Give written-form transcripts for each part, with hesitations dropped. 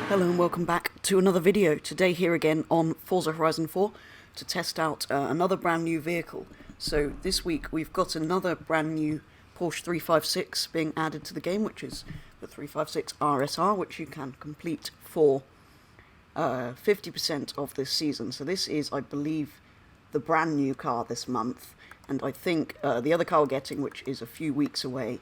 Hello and welcome back to another video. Today here again on Forza Horizon 4 to test out another brand new vehicle. So this week we've got another brand new Porsche 356 being added to the game, which is the 356 RSR, which you can complete for 50% of this season. So this is, I believe, the brand new car this month, and I think the other car we're getting, which is a few weeks away,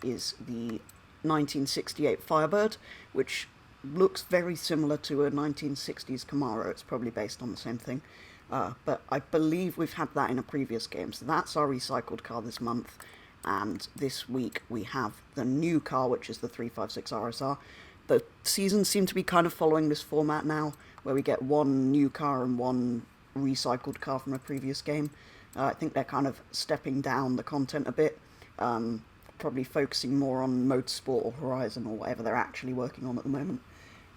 is the 1968 Firebird, which looks very similar to a 1960s Camaro. It's probably based on the same thing, but I believe we've had that in a previous game, so that's our recycled car this month. And this week we have the new car, which is the 356 RSR. The seasons seem to be kind of following this format now, where we get one new car and one recycled car from a previous game. I think they're kind of stepping down the content a bit, probably focusing more on Motorsport or Horizon or whatever they're actually working on at the moment.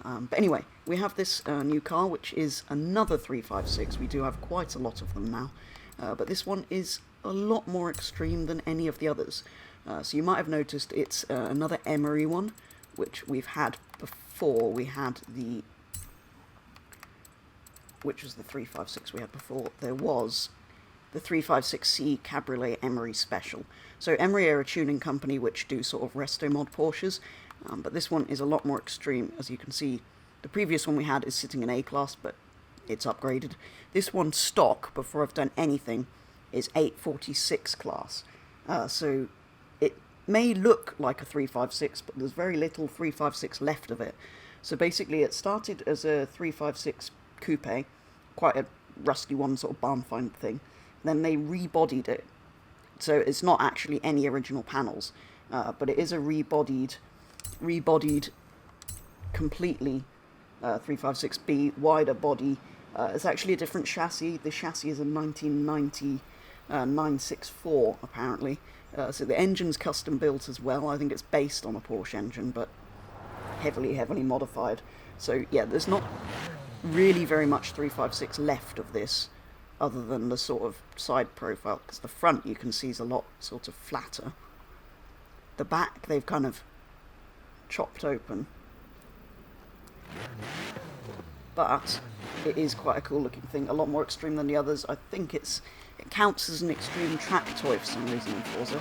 But anyway, we have this new car, which is another 356. We do have quite a lot of them now, but this one is a lot more extreme than any of the others. So you might have noticed it's another Emory one, which we've had before. We had the... which was the 356 we had before? There was the 356C Cabriolet Emory Special. So Emory are a tuning company which do sort of resto mod Porsches, but this one is a lot more extreme. As you can see, the previous one we had is sitting in A-Class, but it's upgraded. This one, stock, before I've done anything, is 846 class. So it may look like a 356, but there's very little 356 left of it. So basically it started as a 356 coupe, quite a rusty one, sort of barn find thing. Then they rebodied it, so it's not actually any original panels, but it is a rebodied completely 356B, wider body. It's actually a different chassis. The chassis is a 1990 964 apparently, so the engine's custom built as well. I think it's based on a Porsche engine, but heavily modified. So yeah, there's not really very much 356 left of this, other than the sort of side profile, because the front you can see is a lot sort of flatter. The back they've kind of chopped open, but it is quite a cool looking thing, a lot more extreme than the others. I think it counts as an extreme track toy for some reason in Forza.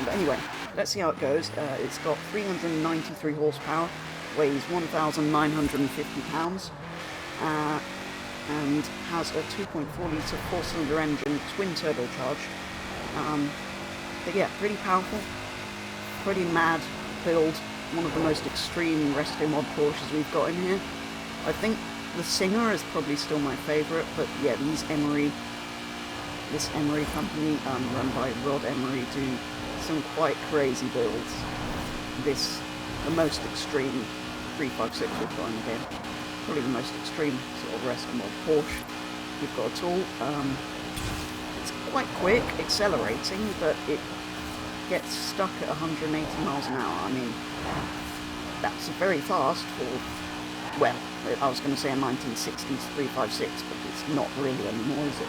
But anyway, let's see how it goes. It's got 393 horsepower, weighs 1,950 pounds, and has a 2.4 litre 4-cylinder engine, twin turbocharged. But yeah, pretty powerful, pretty mad build, one of the most extreme resto mod Porsches we've got in here. I think the Singer is probably still my favourite, but yeah, this Emory company, run by Rod Emory, do some quite crazy builds. The most extreme 356 we've got in the game. Probably the most extreme sort of resto mod Porsche we've got at all. It's quite quick, accelerating, but it gets stuck at 180 miles an hour. I mean, that's very fast for, well, I was going to say a 1960s 356, but it's not really anymore, is it?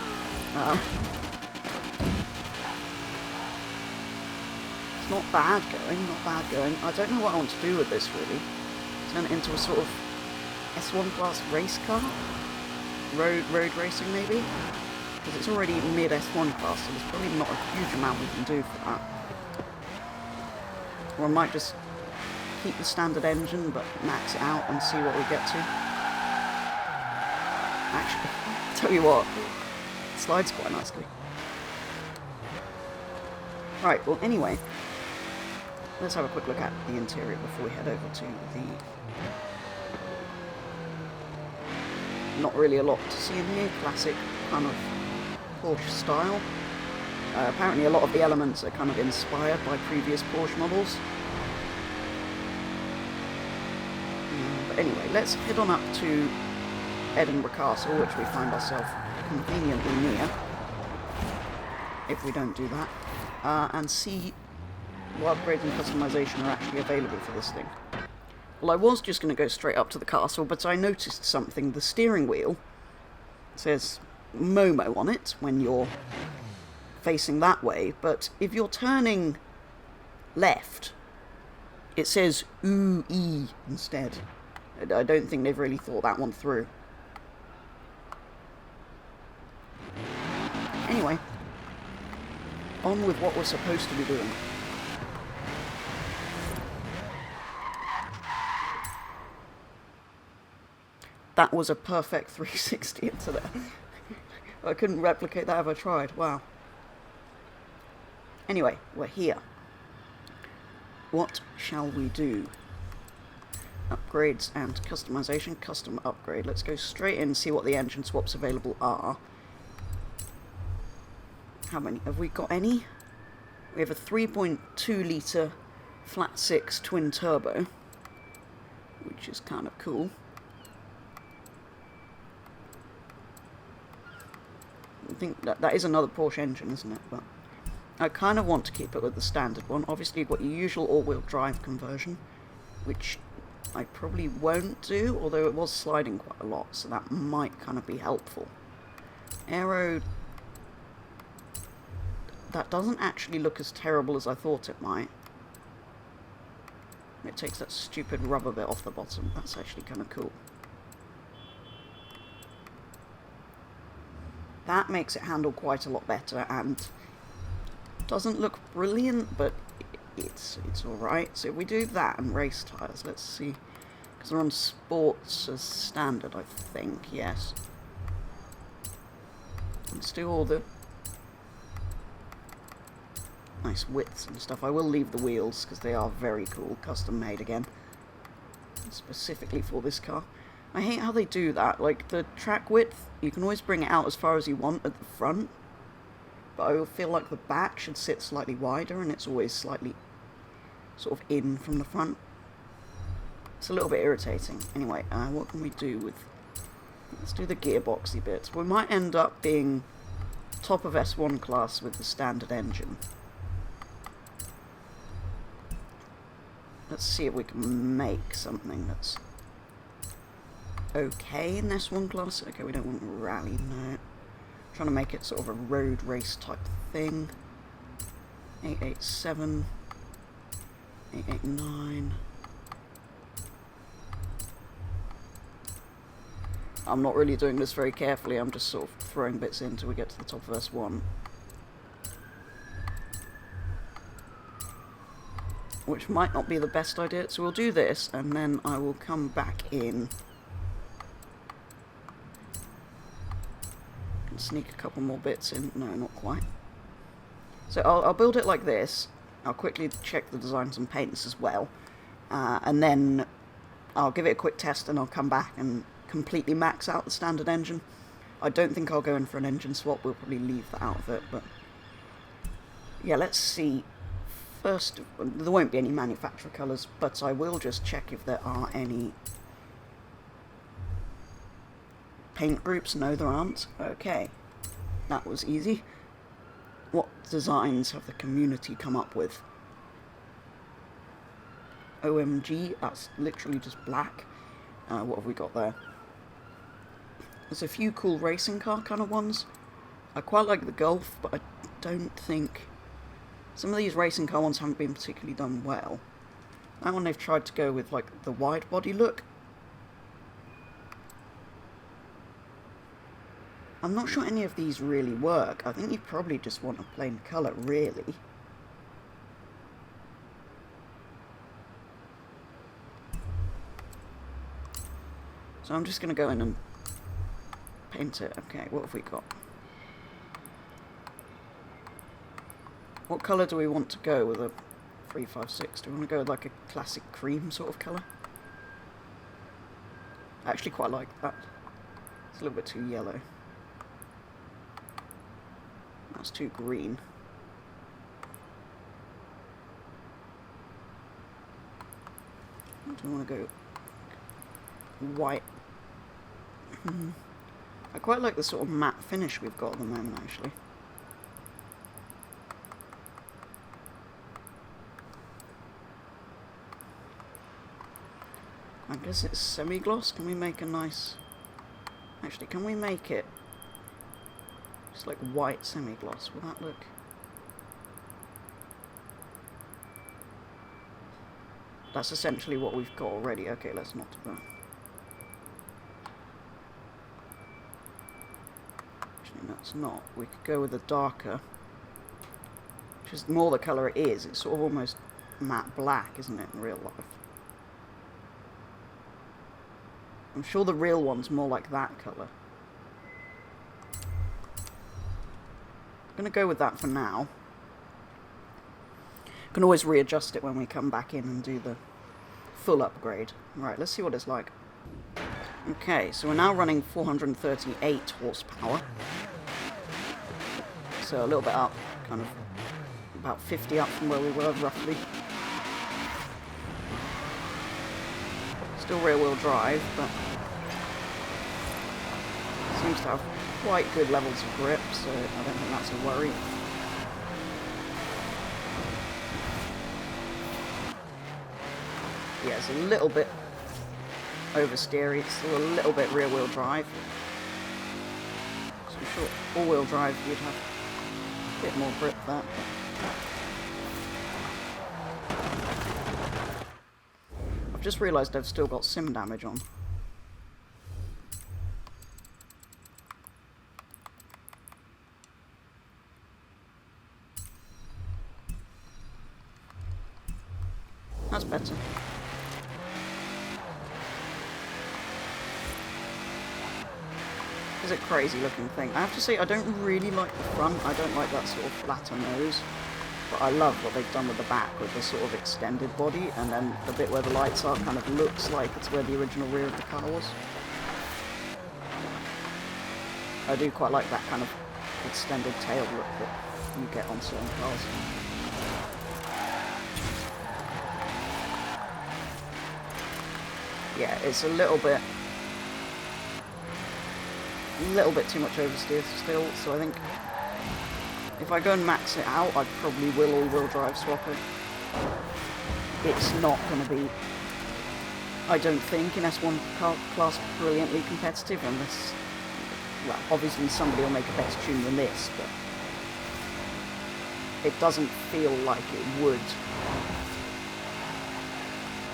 It's not bad going. I don't know what I want to do with this, really. Turn it into a sort of S1 class race car? Road racing, maybe? Because it's already mid S1 class, so there's probably not a huge amount we can do for that. Or I might just keep the standard engine, but max it out and see what we get to. Actually, tell you what, it slides quite nicely. Right, well, anyway, let's have a quick look at the interior before we head over to the... Not really a lot to see in here, classic kind of Porsche style. Apparently a lot of the elements are kind of inspired by previous Porsche models. But anyway, let's head on up to Edinburgh Castle, which we find ourselves conveniently near, if we don't do that, and see what upgrades and customization are actually available for this thing. Well, I was just going to go straight up to the castle, but I noticed something. The steering wheel says Momo on it when you're facing that way, but if you're turning left, it says OO-E instead. I don't think they've really thought that one through. Anyway, on with what we're supposed to be doing. That was a perfect 360 into there. I couldn't replicate that if I tried. Wow. Anyway, we're here. What shall we do? Upgrades and customization. Custom upgrade. Let's go straight in and see what the engine swaps available are. How many? Have we got any? We have a 3.2 litre flat 6 twin turbo, which is kind of cool. I think that is another Porsche engine, isn't it? But I kind of want to keep it with the standard one. Obviously, you've got your usual all-wheel drive conversion, which I probably won't do, although it was sliding quite a lot, so that might kind of be helpful. Aero, that doesn't actually look as terrible as I thought it might. It takes that stupid rubber bit off the bottom. That's actually kind of cool. That makes it handle quite a lot better, and doesn't look brilliant, but it's alright. So if we do that and race tyres, let's see, because they're on sports as standard, I think, yes. Let's do all the nice widths and stuff. I will leave the wheels, because they are very cool, custom made again, specifically for this car. I hate how they do that, like the track width, you can always bring it out as far as you want at the front, but I feel like the back should sit slightly wider, and it's always slightly sort of in from the front. It's a little bit irritating. Anyway, what can we do with... Let's do the gearboxy bits. We might end up being top of S1 class with the standard engine. Let's see if we can make something that's okay in S1 class. Okay, we don't want rally, no. Trying to make it sort of a road race type thing. 887, 889. I'm not really doing this very carefully, I'm just sort of throwing bits in until we get to the top of S1. Which might not be the best idea, so we'll do this, and then I will come back in and sneak a couple more bits in. No, not quite. So I'll build it like this. I'll quickly check the designs and paints as well, and then I'll give it a quick test, and I'll come back and completely max out the standard engine. I don't think I'll go in for an engine swap, we'll probably leave that out of it, but yeah, let's see. First, there won't be any manufacturer colours, but I will just check if there are any paint groups. No, there aren't. Okay, that was easy. What designs have the community come up with? OMG, that's literally just black. What have we got there? There's a few cool racing car kind of ones. I quite like the Golf, but I don't think... Some of these racing car ones haven't been particularly done well. That one they've tried to go with, like, the wide body look. I'm not sure any of these really work. I think you probably just want a plain colour, really. So I'm just going to go in and paint it. Okay, what have we got? What colour do we want to go with a 356? Do we want to go with like a classic cream sort of colour? I actually quite like that. It's a little bit too yellow. That's too green. Do I want to go white? I quite like the sort of matte finish we've got at the moment, actually. I guess it's semi-gloss. Can we make a nice... Actually, can we make it just like white semi-gloss? Will that look... That's essentially what we've got already. Okay, let's not do that. it's not. We could go with a darker. Just the more the colour it is, it's sort of almost matte black, isn't it, in real life? I'm sure the real one's more like that colour. I'm going to go with that for now. Can always readjust it when we come back in and do the full upgrade. Right, let's see what it's like. Okay, so we're now running 438 horsepower. So a little bit up, kind of about 50 up from where we were, roughly. Still rear-wheel drive, but seems to have quite good levels of grip, so I don't think that's a worry. Yeah, it's a little bit oversteery, it's still a little bit rear-wheel drive. So I'm sure all-wheel drive you'd have a bit more grip there. I've just realised I've still got sim damage on. That's better. It's a crazy looking thing. I have to say, I don't really like the front. I don't like that sort of flatter nose. But I love what they've done with the back, with the sort of extended body, and then the bit where the lights are kind of looks like it's where the original rear of the car was. I do quite like that kind of extended tail look that you get on certain cars. Yeah, it's a little bit too much oversteer still, so I think if I go and max it out, I probably will all-wheel drive swap it. It's not going to be, I don't think, in S1 car class brilliantly competitive unless, well, obviously somebody will make a better tune than this, but it doesn't feel like it would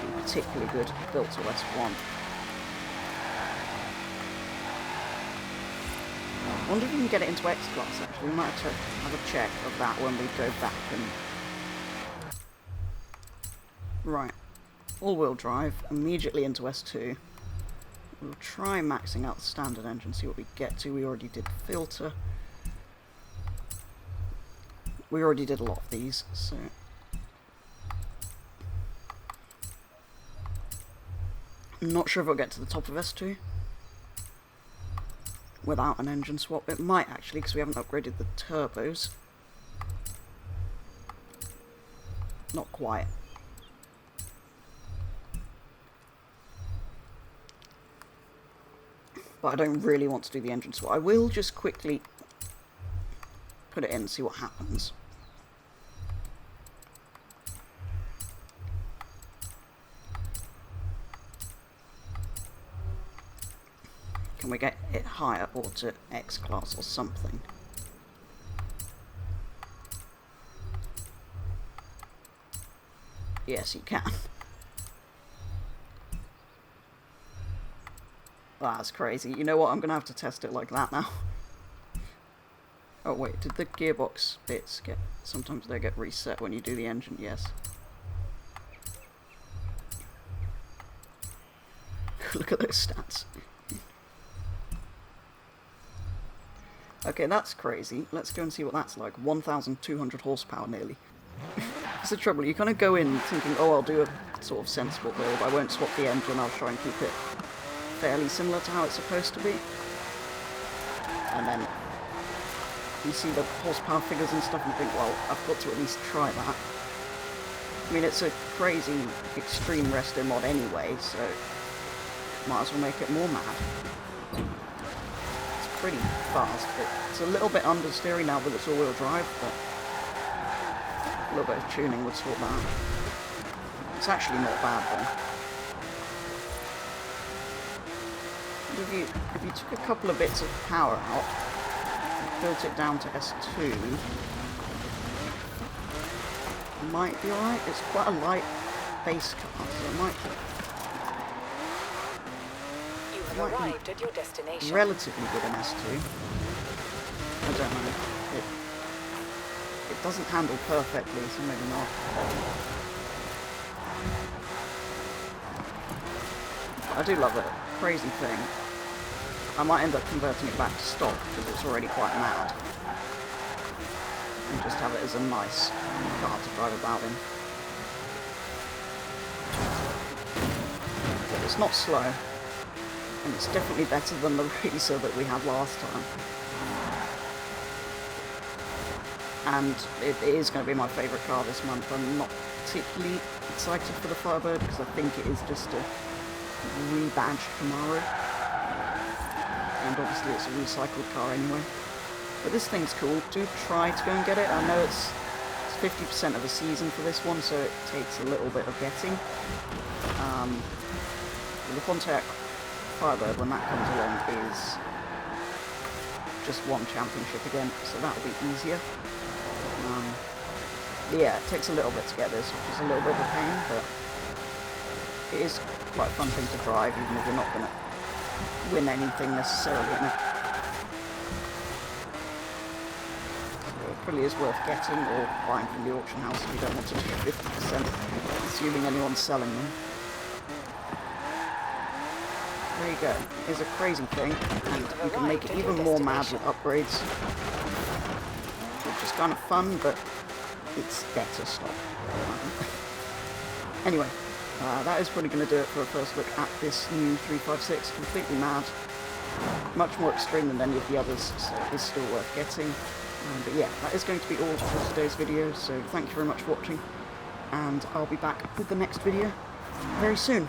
be particularly good built to S1. I wonder if we can get it into X-Class, actually. We might have to have a check of that when we go back and... Right. All-wheel drive, immediately into S2. We'll try maxing out the standard engine, see what we get to. We already did filter. We already did a lot of these, so... I'm not sure if I'll get to the top of S2 without an engine swap. It might actually, because we haven't upgraded the turbos. Not quite. But I don't really want to do the engine swap. I will just quickly put it in and see what happens. Can we get it higher or to X-Class or something? Yes, you can. That's crazy. You know what? I'm going to have to test it like that now. Oh wait, did the gearbox bits get... Sometimes they get reset when you do the engine, yes. Look at those stats. Okay, that's crazy. Let's go and see what that's like. 1,200 horsepower nearly. That's the trouble. You kind of go in thinking, oh, I'll do a sort of sensible build. I won't swap the engine. I'll try and keep it fairly similar to how it's supposed to be. And then you see the horsepower figures and stuff and think, well, I've got to at least try that. I mean, it's a crazy extreme resto mod anyway, so might as well make it more mad. Pretty fast. It's a little bit understeery now with its all-wheel drive, but a little bit of tuning would sort that out. It's actually not bad though. And if you took a couple of bits of power out and built it down to S2, it might be alright. It's quite a light base car, so it might arrived at your destination. relatively good in S2. don't know. It doesn't handle perfectly, so maybe not. I do love it. Crazy thing. I might end up converting it back to stock because it's already quite mad. And just have it as a nice car to drive about in. But it's not slow. And it's definitely better than the racer that we had last time. And it is going to be my favourite car this month. I'm not particularly excited for the Firebird because I think it is just a rebadged Camaro. And obviously it's a recycled car anyway. But this thing's cool. Do try to go and get it. I know it's 50% of the season for this one, so it takes a little bit of getting. The Pontiac Firebird, when that comes along, is just one championship again, so that'll be easier. Yeah, it takes a little bit to get this, which is a little bit of a pain, but it is quite a fun thing to drive, even if you're not going to win anything necessarily in it. So it probably is worth getting or buying from the auction house if you don't want to do 50%, assuming anyone's selling them. There you go. It's a crazy thing, and you can make it even more mad with upgrades, which is kind of fun, but it's better stock. Anyway, that is probably going to do it for a first look at this new 356. Completely mad. Much more extreme than any of the others, so it is still worth getting. But yeah, that is going to be all for today's video, so thank you very much for watching, and I'll be back with the next video very soon.